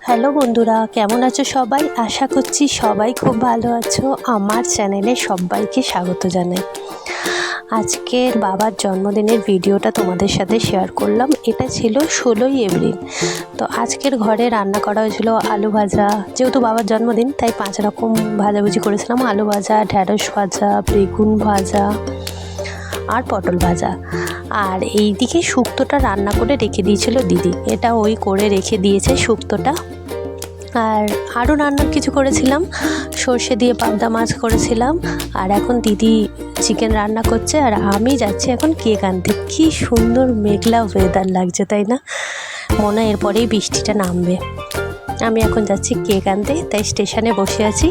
Hello বন্ধুরা, কেমন আছো সবাই? আশা করছি সবাই খুব ভালো আছো। আমার চ্যানেলে সবাইকে স্বাগত জানাই। আজকের বাবার জন্মদিনের ভিডিওটা তোমাদের সাথে শেয়ার করলাম। এটা ছিল 16ই এপ্রিল। তো আজকের ঘরে রান্না করা হয়েছিল আলু ভাজা। যেহেতু বাবার জন্মদিন তাই 5 রকম ভাজাভুজি করেছিলাম। আলু ভাজা, ঢ্যাঁড়স ভাজা, বেগুন ভাজা আর পটল ভাজা। আর এই দিকে শুক্তোটা রান্না করে রেখে দিয়েছিল দিদি। এটা ওই করে রেখে দিয়েছে শুক্তোটা। আর আরও রান্নার কিছু করেছিলাম, সর্ষে দিয়ে পাবদা মাছ করেছিলাম। আর এখন দিদি চিকেন রান্না করছে আর আমি যাচ্ছি এখন কেক আনতে। কী সুন্দর মেঘলা ওয়েদার লাগছে, তাই না? মনে হয় এরপরেই বৃষ্টিটা নামবে। আমি এখন যাচ্ছি কেক আনতে, তাই স্টেশনে বসে আছি।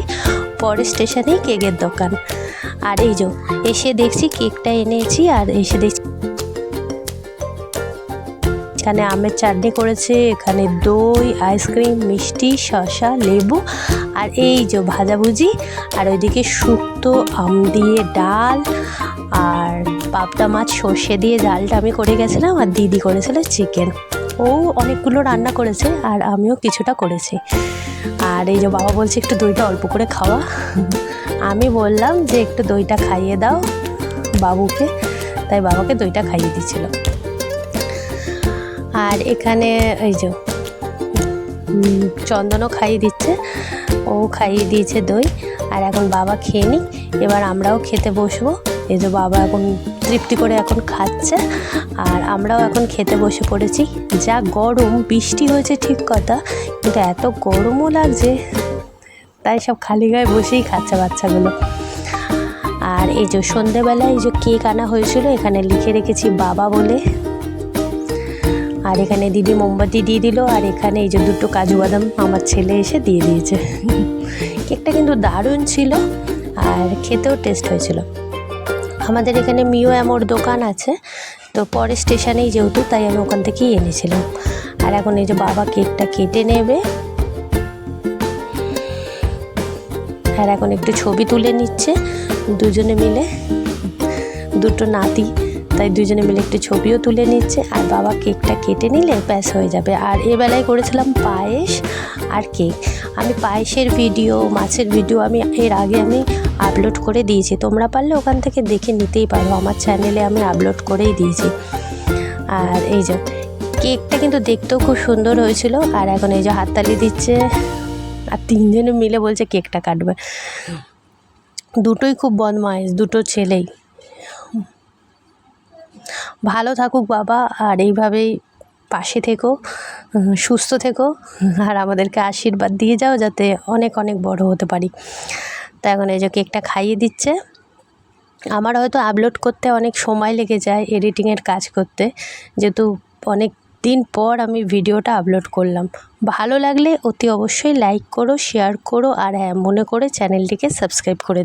পরে স্টেশনেই কেকের দোকান। আর এই যে এসে দেখছি কেকটা এনেছি, আর এসে দেখছি এখানে আমের চাটনি করেছে, এখানে দই, আইসক্রিম, মিষ্টি, শসা, লেবু, আর এই যে ভাজাভুজি। আর ওইদিকে শুক্তো, আম দিয়ে ডাল, আর পাবদা মাছ সর্ষে দিয়ে ডালটা আমি করে গেছিলাম, আর দিদি করেছিল চিকেন। ও অনেকগুলো রান্না করেছে আর আমিও কিছুটা করেছি। আর এই যে বাবা বলছে একটু দইটা অল্প করে খাওয়া। আমি বললাম যে একটু দইটা খাইয়ে দাও বাবুকে, তাই বাবাকে দইটা খাইয়ে দিচ্ছিল। আর এখানে এই যে চন্দনও খাইয়ে দিচ্ছে, ও খাইয়ে দিয়েছে দই। আর এখন বাবা খেয়ে নিক, এবার আমরাও খেতে বসবো। এই যে বাবা এখন তৃপ্তি করে এখন খাচ্ছে, আর আমরাও এখন খেতে বসে পড়েছি। যা গরম, বৃষ্টি হয়েছে ঠিক কথা, কিন্তু এত গরমও লাগছে, তাই সব খালি গায়ে বসেই খাচ্ছে বাচ্চাগুলো। আর এই যে সন্ধেবেলায় এই যে কেক আনা হয়েছিল, এখানে লিখে রেখেছি বাবা বলে। আর এখানে দিদি মোমবাতি দিয়ে দিল, আর এখানে এই যে দুটো কাজু বাদাম আমার ছেলে এসে দিয়ে দিয়েছে। কেকটা কিন্তু দারুণ ছিল আর খেতেও টেস্ট হয়েছিল। আমাদের এখানে মিও অ্যামোর দোকান আছে, তো পরে স্টেশনেই যেহেতু, তাই আমি ওখান থেকেই এনেছিলাম। আর এখন এই যে বাবা কেকটা কেটে নেবে, আর এখন একটু ছবি তুলে নিচ্ছে দুজনে মিলে, দুটো নাতি, তাই দুজনে মিলে একটু ছবিও তুলে নিচ্ছে। আর বাবা কেকটা কেটে নিলে ব্যাস হয়ে যাবে। আর এবেলায় করেছিলাম পায়েস আর কেক। আমি পায়েসের ভিডিও, মাছের ভিডিও আমি এর আগে আপলোড করে দিয়েছি, তোমরা পারলে ওখান থেকে দেখে নিতেই পারো, আমার চ্যানেলে আমি আপলোড করেই দিয়েছি। আর এই যে কেকটা কিন্তু দেখতেও খুব সুন্দর হয়েছিল। আর এখন এই যে হাততালি দিচ্ছে, আর তিনজনে মিলে বলছে কেকটা কাটবে। দুটোই খুব বদমাইশ, দুটো ছেলেই। ভালো থাকুক বাবা, আর এইভাবেই পাশে থেকো, সুস্থ থেকো, আর আমাদেরকে আশীর্বাদ দিয়ে যাও যাতে অনেক অনেক বড় হতে পারি। তো এখন এই যে কেকটা খাইয়ে দিচ্ছে। আমার হয়তো আপলোড করতে অনেক সময় লেগে যায়, এডিটিংয়ের কাজ করতে, যেহেতু অনেক দিন পর আমি ভিডিওটা আপলোড করলাম। ভালো লাগলে অতি অবশ্যই লাইক করো, শেয়ার করো, আর হ্যাঁ, মনে করে চ্যানেলটিকে সাবস্ক্রাইব করে